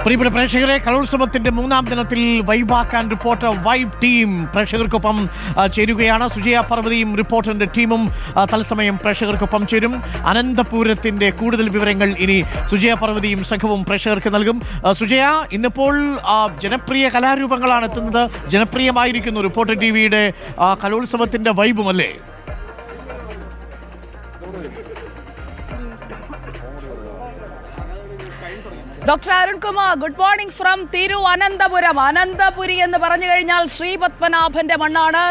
പ്രിയപ്പെട്ട പ്രേക്ഷകരെ, കലോത്സവത്തിന്റെ മൂന്നാം ദിനത്തിൽ വൈബാക്ക് ആൻഡ് റിപ്പോർട്ടർ വൈബ് ടീം പ്രേക്ഷകർക്കൊപ്പം ചേരുകയാണ്. സുജയ പർവതിയും റിപ്പോർട്ടറിന്റെ ടീമും തത്സമയം പ്രേക്ഷകർക്കൊപ്പം ചേരും. അനന്തപൂരത്തിന്റെ കൂടുതൽ വിവരങ്ങൾ ഇനി സുജയ പർവതിയും സംഘവും പ്രേക്ഷകർക്ക് നൽകും. സുജയ, ഇന്നിപ്പോൾ ജനപ്രിയ കലാരൂപങ്ങളാണ് എത്തുന്നത്. ജനപ്രിയമായിരിക്കുന്നു റിപ്പോർട്ടർ ടിവിയുടെ കലോത്സവത്തിന്റെ വൈബും അല്ലേ? Doctor Arunkumar, good morning from Thiruvananthapuram. Ananthapuri എന്ന് പറഞ്ഞു കഴിഞ്ഞാൽ ശ്രീ പത്മനാഭന്റെ മണ്ണാണ്.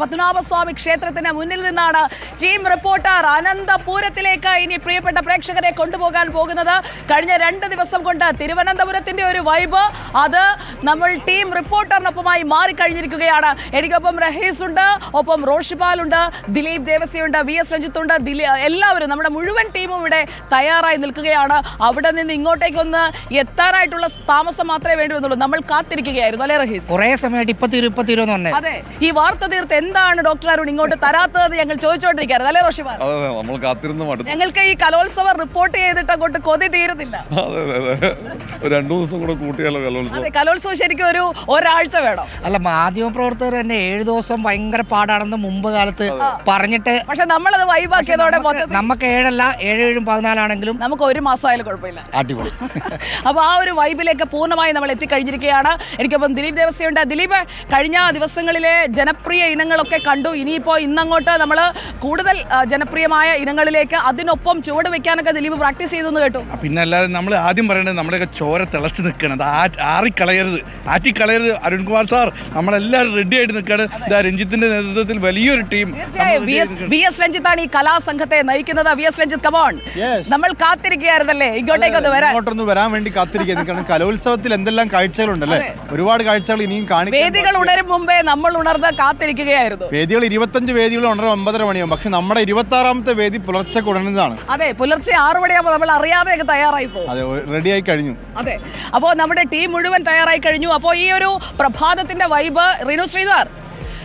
പത്മനാഭസ്വാമി ക്ഷേത്രത്തിന് മുന്നിൽ നിന്നാണ് ടീം റിപ്പോർട്ടർ അനന്തപുരത്തിലേക്ക് ഇനി പ്രിയപ്പെട്ട പ്രേക്ഷകരെ കൊണ്ടുപോകാൻ പോകുന്നത്. കഴിഞ്ഞ 2 ദിവസം കൊണ്ട് തിരുവനന്തപുരത്തിന്റെ ഒരു വൈബ് അത് നമ്മൾ ടീം റിപ്പോർട്ടറിനൊപ്പമായി മാറിക്കഴിഞ്ഞിരിക്കുകയാണ്. എനിക്കൊപ്പം റഹീസ് ഉണ്ട്, ഒപ്പം റോഷിപാൽ ഉണ്ട്, ദിലീപ് ദേവസ്യുണ്ട്, VS രഞ്ജിത്ത് ഉണ്ട്. എല്ലാവരും നമ്മുടെ മുഴുവൻ ടീമും ഇവിടെ തയ്യാറായി നിൽക്കുകയാണ്. അവിടെ നിന്ന് ഇങ്ങോട്ടേക്കൊന്ന് എത്താനായിട്ടുള്ള താമസം മാത്രമേ വേണ്ടി വന്നുള്ളൂ. നമ്മൾ കാത്തിരിക്കുകയായിരുന്നു അല്ലേ റഹീസ്? കുറെ സമയമായിട്ട് ഇപ്പൊ തീരും. അതെ, ഈ വാർത്ത തീർത്ത് എന്താണ് ഡോക്ടർ അരുൺ ഇങ്ങോട്ട് തരാത്തത് ഞങ്ങൾ ചോദിച്ചോണ്ടിരിക്കുകയായിരുന്നു അല്ലേ റോഷിപാൽ? ഞങ്ങൾക്ക് ഈ കലോത്സവം റിപ്പോർട്ട് ചെയ്തിട്ട് അങ്ങോട്ട് കൊതി തീരുന്നില്ല. 2 ദിവസം കൂടെ കൂട്ടിയാലോ കലോത്സവം? അതെ, കലോത്സവം ശരിക്കും ഒരാഴ്ച വേണം. അല്ല, മാധ്യമപ്രവർത്തകർ തന്നെ 7 ദിവസം ഭയങ്കര പാടാണെന്ന് മുമ്പ് കാലത്ത് പറഞ്ഞിട്ട്, പക്ഷെ നമ്മളത് വൈബാക്കിയതോടെ നമുക്ക് 7 അല്ല 7, 14 ആണെങ്കിലും നമുക്ക് 1 മാസമായാലും കുഴപ്പമില്ല. അടിപൊളി. അപ്പൊ ആ ഒരു വൈബിലേക്ക് പൂർണ്ണമായി നമ്മൾ എത്തിക്കഴിഞ്ഞിരിക്കുകയാണ്. എനിക്കൊപ്പം ദിലീപ് ദേവസ്യുണ്ട്. ദിലീപ്, കഴിഞ്ഞ ദിവസങ്ങളിലെ ജനപ്രിയ ഇനങ്ങളൊക്കെ കണ്ടു. ഇനിയിപ്പോ ഇന്നങ്ങോട്ട് നമ്മൾ കൂടുതൽ ജനപ്രിയമായ ഇനങ്ങളിലേക്ക് അതിനൊപ്പം ചുവട് വെക്കാനൊക്കെ ദിലീപ് പ്രാക്ടീസ് ചെയ്തെന്ന് കേട്ടു. പിന്നെ അല്ലാതെ നമ്മൾ ആദ്യം പറയേണ്ടത് നമ്മുടെയൊക്കെ ചോര തിളച്ച് നിൽക്കണം, ആറ്റിക്കളയരുത്. അരുൺകുമാർ സാർ, നമ്മളെല്ലാവരും റെഡി ആയിട്ട് നിൽക്കുകയാണ്. രഞ്ജിത്തിന്റെ നേതൃത്വത്തിൽ വലിയൊരു ടീം. VS രഞ്ജിത്താണ് ഈ കലാസംഘത്തെ നയിക്കുന്നത്. VS Ranjith, come on. നമ്മൾ കാത്തിരിക്കുകയായിരുന്നല്ലേ ഇങ്ങോട്ടേക്കൊന്ന് വരാൻ വേണ്ടി കാത്തിരിക്കുന്നത്. കലോത്സവത്തിൽ എന്തെല്ലാം കാഴ്ചകളുണ്ടല്ലേ, ഒരുപാട് കാഴ്ചകൾ ഇനിയും കാണിക്കും. വേദികൾ ഉണരും മുമ്പേ നമ്മൾ ഉണർന്ന് കാത്തിരിക്കുകയായിരുന്നു. വേദികൾ 25 വേദികൾ ഉണരും 9:30 മണിയാവും. പക്ഷെ നമ്മുടെ 26ാമത്തെ വേദി പുലർച്ചെ ഉണരുന്നതാണ്. അതെ, പുലർച്ചെ 6 മണിയാകുമ്പോൾ നമ്മൾ അറിയാതെയൊക്കെ തയ്യാറായി പോകും. അതെ, റെഡിയായി കഴിഞ്ഞു. അതെ, അപ്പോൾ നമ്മുടെ ടീം മുഴുവൻ തയ്യാറായി കഴിഞ്ഞു. അപ്പോൾ ഈ ഒരു പ്രഭാതത്തിന്റെ വൈബ് റിനു ശ്രീധർ,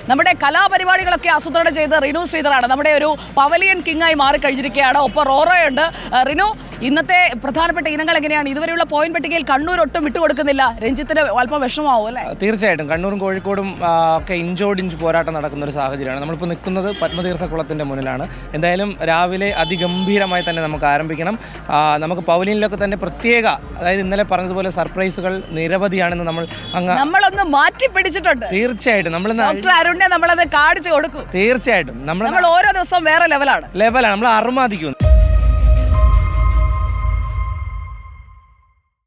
നമ്മുടെ കലാപരിപാടികളൊക്കെ ആസൂത്രണം ചെയ്ത് റിനു ശ്രീധറാണ് നമ്മുടെ ഒരു പവലിയൻ കിങ്ങായി മാറിക്കഴിഞ്ഞിരിക്കുകയാണ്. ഒപ്പം റോറോയുണ്ട്. റിനു, ഇന്നത്തെ പ്രധാനപ്പെട്ട ഇനങ്ങൾ എങ്ങനെയാണ്? ഇതുവരെയുള്ള പോയിന്റ് പട്ടികയിൽ കണ്ണൂർ ഒട്ടും വിട്ടുകൊടുക്കുന്നില്ല. രഞ്ജിത്തിന് അല്പം വിഷമമാവും അല്ലേ? തീർച്ചയായിട്ടും കണ്ണൂരും കോഴിക്കോടും ഒക്കെ ഇഞ്ചോടിഞ്ച് പോരാട്ടം നടക്കുന്ന ഒരു സാഹചര്യമാണ്. നമ്മളിപ്പോൾ നിൽക്കുന്നത് പത്മതീർത്ഥക്കുളത്തിന്റെ മുന്നിലാണ്. എന്തായാലും രാവിലെ അതിഗംഭീരമായി തന്നെ നമുക്ക് ആരംഭിക്കണം. നമുക്ക് പവലിയനിലൊക്കെ തന്നെ പ്രത്യേക, അതായത് ഇന്നലെ പറഞ്ഞതുപോലെ സർപ്രൈസുകൾ നിരവധിയാണെന്ന് നമ്മളൊന്ന് മാറ്റി പിടിച്ചിട്ടുണ്ട്. തീർച്ചയായിട്ടും നമ്മളത് കാണിച്ചു കൊടുക്കും. തീർച്ചയായിട്ടും നമ്മൾ ഓരോ ദിവസം വേറെ ലെവലാണ് നമ്മൾ അർമാദിക്കുന്നു.